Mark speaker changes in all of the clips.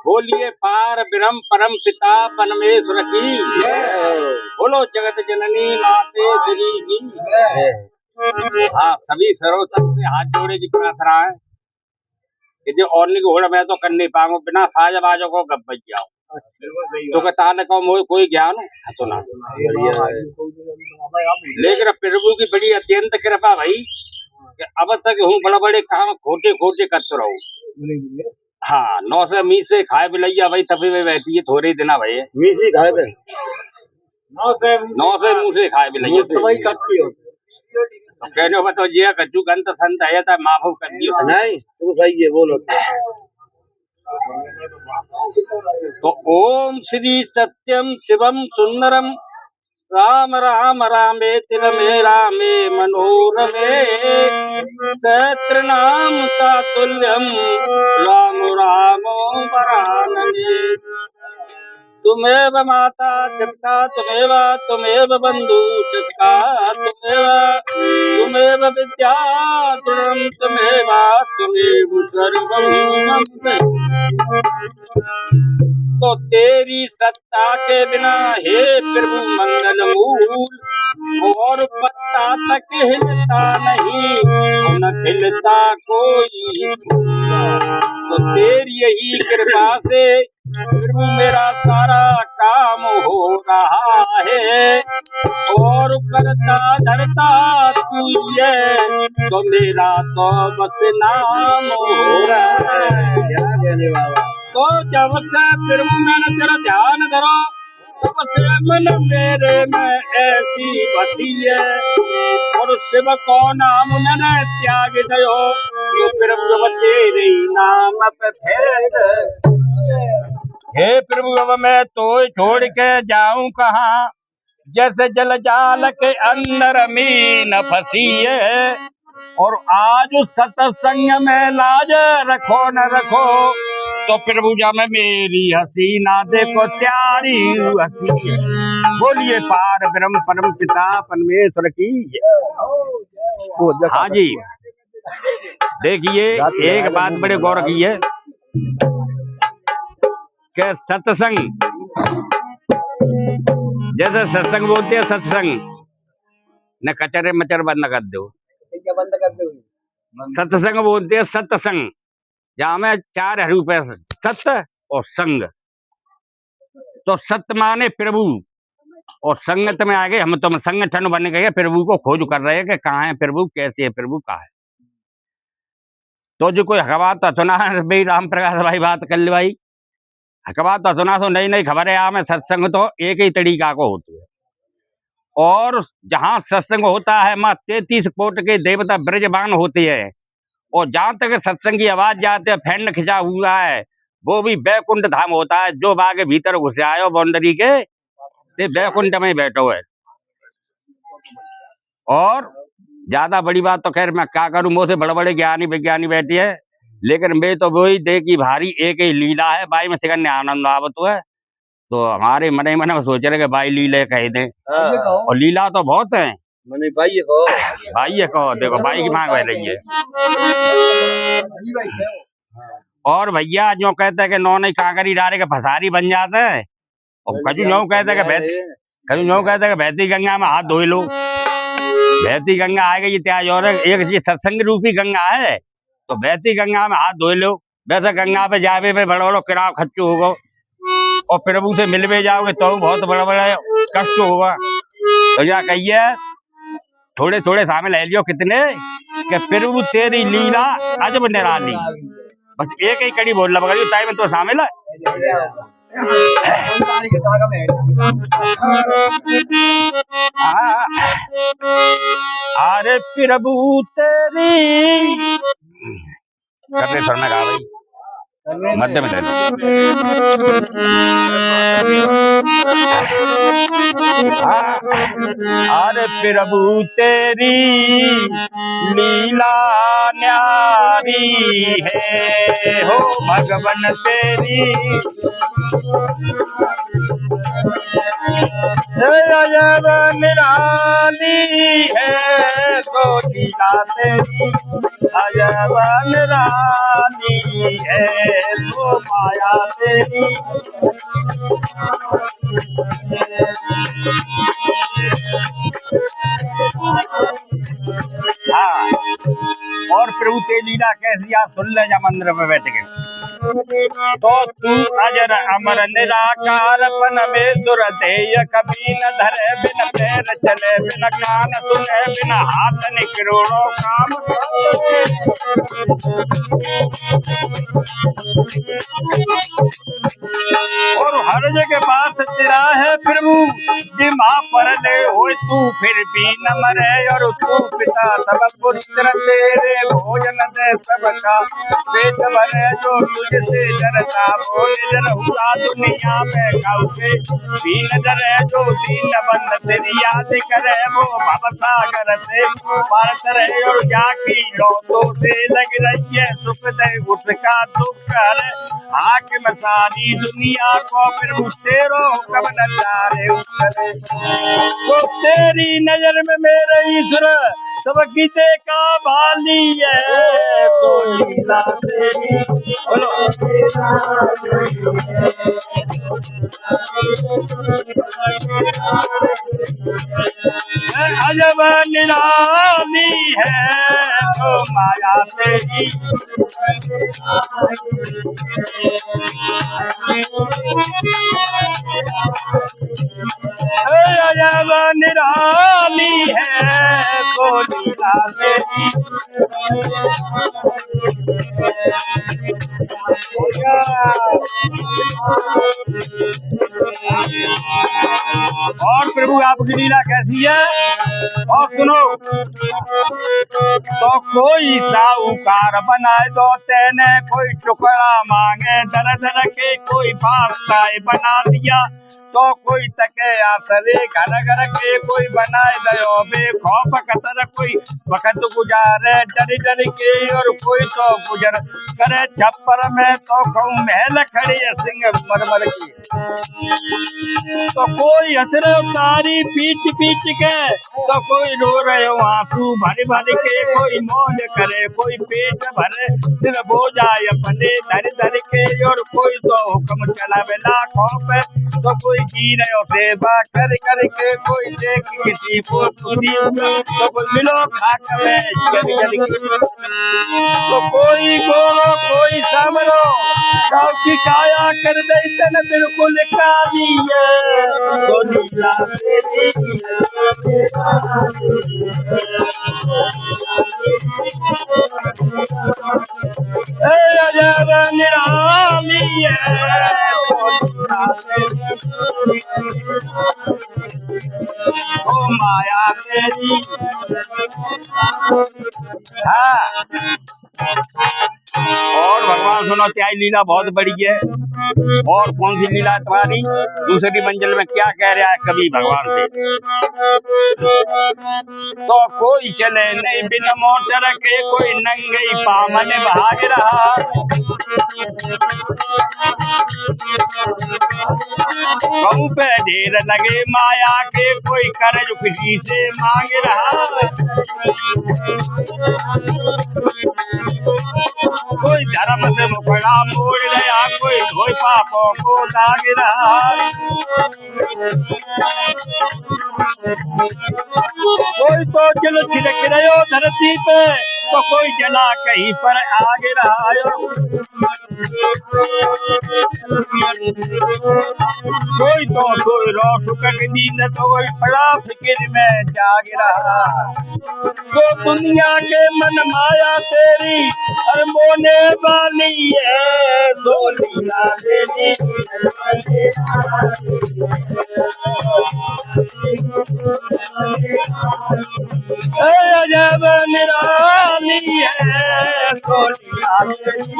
Speaker 1: बोलिए पार ब्रह्म परम पिता परमेश्वर की, बोलो जगत जननी माते श्री की। हाँ, सभी सर्वोत्तम से हाथ जोड़े की प्रार्थना है कि जो और नहीं घोड़ा मैं तो कर नहीं पाऊंगा, बिना साजा बाजों को गप बज जाऊं तो कहता न को कोई ज्ञान तो ना। लेकिन प्रभु की बड़ी अत्यंत कृपा भाई कि अब तक हूँ बड़ा बड़े काम खोटे खोटे करते रहूं। हाँ, 9 से मी से खाए बिलैया भाई तभी में बैठी है थोड़े दिन भाई
Speaker 2: मी से खाए पे
Speaker 1: 9 से मुंह से खाए बिलैया
Speaker 2: तो वही कच्ची हो
Speaker 1: कहने बताओ जी कच्चू गंत संत है था माफू कर दियो
Speaker 2: नहीं तू सही है बोलो।
Speaker 1: तो ओम श्री सत्यम शिवम सुंदरम राम राम रामेति रमे रामे मनोरमे सहस्रनाम तातुल्यम राम रामो वरानने। तुमेव माता जगता तुमेव बंधु जिसका तुमेव विद्या दृढ़ं तुमेव सर्वं। तो तेरी सत्ता के बिना हे प्रभु मंगल मूल और पत्ता तक हिलता नहीं न खिलता कोई। तो तेरी यही कृपा से प्रभु मेरा सारा काम हो रहा है और करता धरता तू ये तो मेरा तो बस नाम हो रहा है। तो जब से प्रभु मैंने तेरा ध्यान धरो तब से मन मेरे में ऐसी बसी है और शिव को नाम मैंने त्याग दयो तो प्रभु तेरे नाम पे फेर। हे प्रभु अब मैं तो छोड़ के जाऊं कहाँ, जैसे जल जाल के अंदर मीन फंसी है। और आज उस सत्संग में लाज रखो न रखो तो प्रभु जब मेरी हसीना देखो त्यारी हसी। बोलिए पार ब्रह्म परम पिता परमेश्वर की। हाँ जी, देखिए एक बात बड़े गौर की है कि सत्संग जैसे सत्संग बोलते हैं सत्संग न कचरे मचर बंद कर दो सत्संग बोलते हैं सत्संग जहाँ में 4 रूपये सत्य और संग। तो सत्य माने प्रभु और संगत में आ गए हम तो संगठन बन गए प्रभु को खोज कर रहे हैं कि कहाँ है प्रभु कैसे है प्रभु कहाँ है। तो जो कोई हकबात तो सुना है भाई राम प्रकाश भाई बात कर ले भाई हकबात तो सुना तो नई नई खबरें आम सत्संग तो एक ही तरीका को होती है। और जहाँ सत्संग होता है माँ 33 कोट के देवता ब्रजबान होते हैं और जहाँ तक सत्संग की आवाज जाते है फैंड खिंचा हुआ है वो भी बैकुंठ धाम होता है। जो बाग भीतर घुसे आयो बाउंड्री के बैकुंठ में बैठो है। और ज्यादा बड़ी बात तो खैर मैं क्या करूं मुझसे बड़े बड़े ज्ञानी विज्ञानी बैठी है लेकिन मैं तो वही देखी भारी एक ही लीला है भाई में सिकन्ने आनंद आवत है। तो हमारे मन ही मन में सोच रहे कि भाई लीला कह दे और लीला तो बहुत है भाई कहो देखो भाई की मांग बह रही है। और भैया जो कहते हैं कि नौ नहीं कांकरी डारे के फसारी बन जाते है और कजू यूं कहते हैं कि बहती गंगा में हाथ धो लो। बहती गंगा आ गई त्याज और एक चीज सत्संग रूपी गंगा है तो बहती गंगा में हाथ धो लो। वैसे गंगा पे जावे पे बड़ा बड़ा किराव खर्चो होगा और प्रभु से मिलवे जाओगे तो बहुत बड़ा बड़ा कष्ट होगा। तो या कहिए थोड़े थोड़े शामिल है लियो कितने कि प्रभु तेरी लीला अजब निराली। बस एक ही कड़ी बोल लगा ताई में तो शामिल है। अरे प्रभु तेरी करने छोड़ना कहा भाई मध्य में अरे प्रभु तेरी लीला न्यारी है हो भगवन तेरी अजब निराली है तो लीला तेरी, अजब निराली है तो माया तेरी। हाँ, और प्रभु ते लीला कैसी आप सुन ले जा मंदिर में बैठ के। तो तू अजर अमर निराकार पन में सुर देय, कभी न धरे बिन पैर चले, बिन कान सुने, बिन हाथ ने करोड़ों काम। और हर जगह बात तेरा है प्रभु, जिमा पर ले हो तू फिर भी न मरे। और तू पिता सब पुत्र तेरे, भोजन दे सबका पेट भरे। जो तुझसे डरता वो निडर हुआ दुनिया में, गाँव भी नजर है। जो दीन बंद तेरी याद करे, वो भवसागर से पार करे। और जाकी लौटों से लग रही है सुख दे उसका दुख कर। हाकिम सारी दुनिया को फिर तेरो हुक्म न जारे करे। तो तेरी नजर में मेरे ईश्वर सब गीते का भाली है तो लीला तेरी। बोलो अजब निराली है तो माया तेरी। अजब निराली है तो लीला तेरी। और प्रभु आपकी लीला कैसी है और सुनो। तो कोई साहूकार बनाए दो तेने, कोई टुकड़ा मांगे दर दर के, कोई बादशाह बना दिया। तो कोई तके आसरे घर घर के, कोई बनाए दयो बेखौफ कतर। कोई वक्त गुजारे डर डर के, और कोई तो गुजर करे छप्पर में। तो कहूँ महल खड़ी है सिंह मरमर की। तो कोई हसर तारी पीट पीट के, तो कोई रो रहे हो आंसू भर भर के। कोई मौज करे कोई पेट भरे, दिल बोझाए अपने धर धर के। और कोई तो हुक्म चला बिना खौफ, तो कोई जी रहे सेवा कर कर के। कोई देख किसी को खुशी, तो कोई मिलो खाक में जल जल के। तो कोई गोरो कोई सामरो, की काया कर दे तन बिल्कुल काली है तो लीला तेरी। अजब निराली है तो लीला तेरी। ओ माया तेरी। हाँ, और भगवान सुनो त्याई लीला बहुत बड़ी है। और कौन सी लीला तुम्हारी दूसरी मंजिल में क्या कह रहा है कभी भगवान से। तो कोई चले नहीं बिन मोटर के, कोई नंगे पामन भाग रहा। कहूँ पे ढेर लगे माया के, कोई कर्ज किसी से मांग रहा। कोई धर्म से मुखड़ा मोड़ रहा, कोई धोई पापों को दाग रहा। कोई तो जल छिड़क रहे हो धरती पे, तो कोई जला कहीं पर आग रहा। कोई तो कोई रोक कर नींद, तो कोई बड़ा फिक्र में जाग रहा। तो दुनिया के मन माया तेरी हर मोने वाली है तो लीला तेरी। अजब निराली है तो लीला तेरी।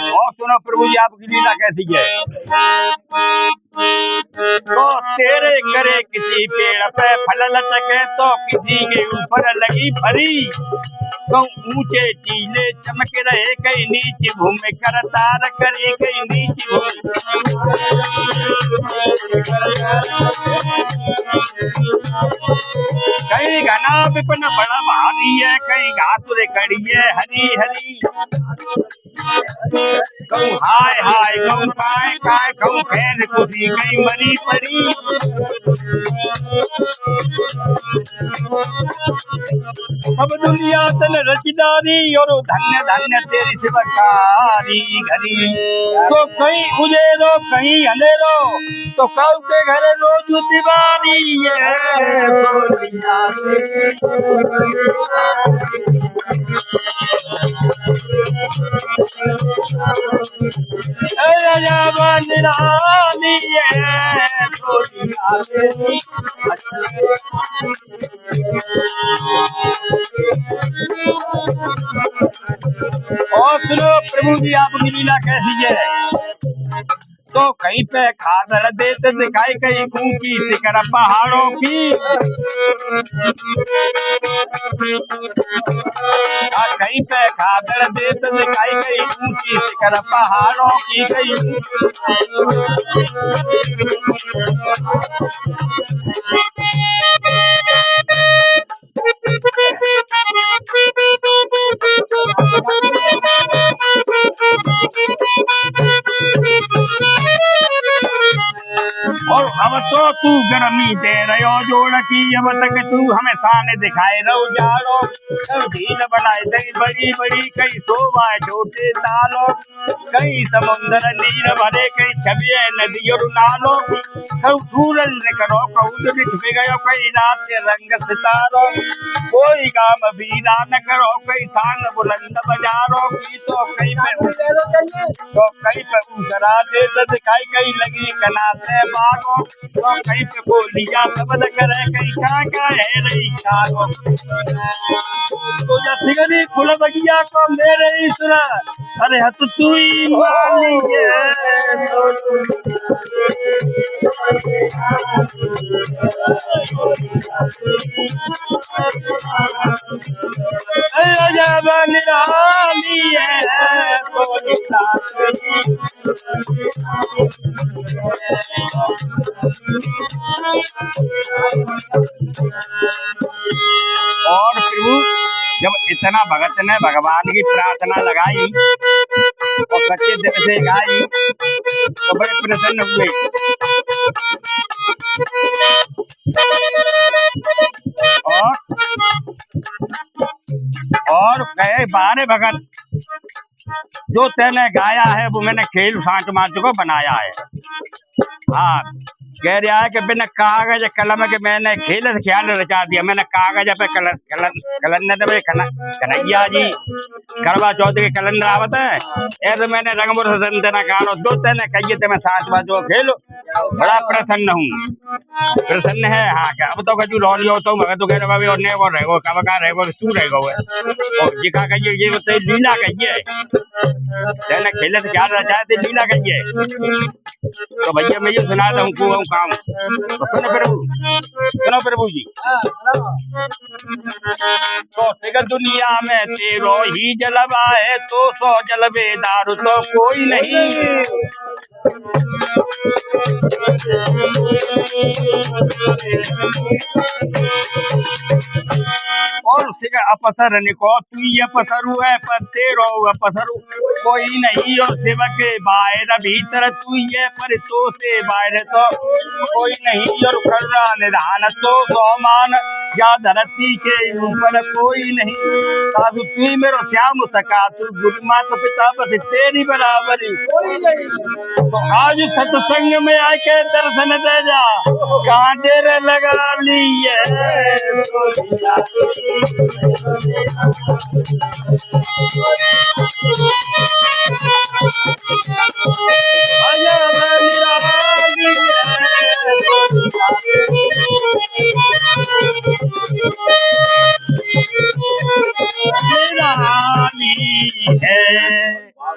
Speaker 1: और सुनो प्रभु जी आपकी लीला कैसी है। तो तेरे करे किसी पेड़ पे फल लटके तो किसी के ऊपर लगी फरी। तो ऊंचे टीले चमक रहे कहीं नीचे घूम कर तार करे कहीं नीचे कहीं घना विपिन बड़ा भारी है कहीं घातुरे कड़ी है हरी हरी। कहूँ हाय हाय कहूँ काय काय कहूँ खैर खुशी कहीं मरी पड़ी। अब दुनिया तन रचदारी और धन्य धन्य तेरी शिवकारी घड़ी। तो कहीं उजेरो कहीं अंधेरो तो कऊ के घर रोज दीवारी है। और सुनो प्रभु जी आपकी लीला कैसी है। तो कहीं पे खादर देते दिखाई कहीं ऊंची शिखर पहाड़ों की। कहीं पे खादर देते दिखाई कहीं ऊंची शिखर पहाड़ों की कहीं। और अब तो तू गर्मी दे रहो जोड़ की अब तक तू हमें सामने दिखाए रहो जाड़ो। झील बनाए दई बड़ी बड़ी कई शोभा छोटे तालो कई समुद्र नीर भरे कई छबिए नदी और नालो। कऊ सूरज करो कऊ छिप गयो कई रात के रंग सितारो। कोई काम बीरा न करो कई थान बुलंद बजारो की। तो कई पे ऊसरा दे दिखाई कई लगी कनाते बागो। तो कहीं पे बोलिया सबद करे कहीं का है रही कागो। तो जथिगनी फुल बगिया को मेरे ही सुना अरे हत तू ही मानी है। जब निराली है और प्रभु जब इतना भगत ने भगवान की प्रार्थना लगाई और सच्चे दिल से गाई तो बड़े प्रसन्न हुए। और कहे बारे भगत जो तेने गाया है वो मैंने खेल सांट माच को बनाया है। हाँ कह रहा है कि बिना कागज कलम के मैंने खेल ख्याल रचा दिया। मैंने कागज पे कलंदर पे कन्हैया जी करवा चौथ के कलंदर आवत है ऐसे मैंने रंगमुर संतना कानो दो तेने कहिए थे मैं सांच बाजो खेलो। बड़ा प्रसन्न हूँ प्रसन्न है। हाँ क्या अब तो कजू लौलियो तो भगत कह रहे और नेगो रहेगो कब का रहेगो तू रहेगो और जिका कहिए ये बताइए लीला कहिए तेने खेले से क्या रचा थे लीला कहिए। तो भैया मैं ये सुना दूँ को काम तो सुनो प्रभु जी। तो दुनिया में तेरो ही जलवा है तो सौ जलवे दारू तो कोई नहीं। और अपसर निको तू ये पसरू है पर तेरो अपसरू कोई नहीं। और सेवक बाहर भीतर तू ये पर तो से बाहर तो कोई नहीं। और करुणा निधान तो सोमान या धरती के ऊपर कोई नहीं। साधु तू ही मेरो श्याम सका तू गुरु माता पिता बस तेरी बराबरी कोई नहीं। तो आज सत्संग में आके दर्शन दे जा कहाँ डेरे लगा ली है।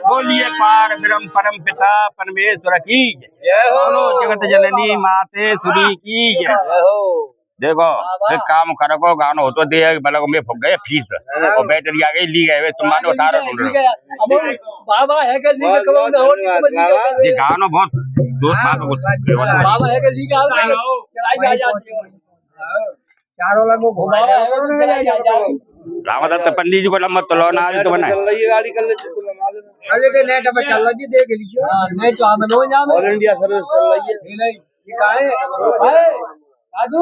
Speaker 1: बोलिए पार ब्रह्म परम पिता परमेश्वर की
Speaker 2: जय हो।
Speaker 1: बोलो जगत जननी माते सुरी की जय।
Speaker 2: जय हो।
Speaker 1: देखो फिर काम करो को गानो हो तो दे बलग में फुक गए फीस और बैटरी आ गई ली गए तुम मानो सारा सुन रहे हो
Speaker 3: बाबा है के लीग कब ना हो तो
Speaker 1: ये गानो बहुत दूर बात
Speaker 3: बाबा है के लीग आओ चलाई जा जाती है चारों लोगों को घुमावा है तो चलाई जा जाती
Speaker 1: रामदत्त पंडित जी को लम्बा तो लो ना तो बनाए
Speaker 2: चल रही है गाड़ी कर लेते तुम मालूम है।
Speaker 3: अरे के नेट पे चल रही देख लीजिए हां नहीं तो हम नो जामे
Speaker 2: ऑल इंडिया सर्विस चल रही है।
Speaker 3: नहीं ये का है साधु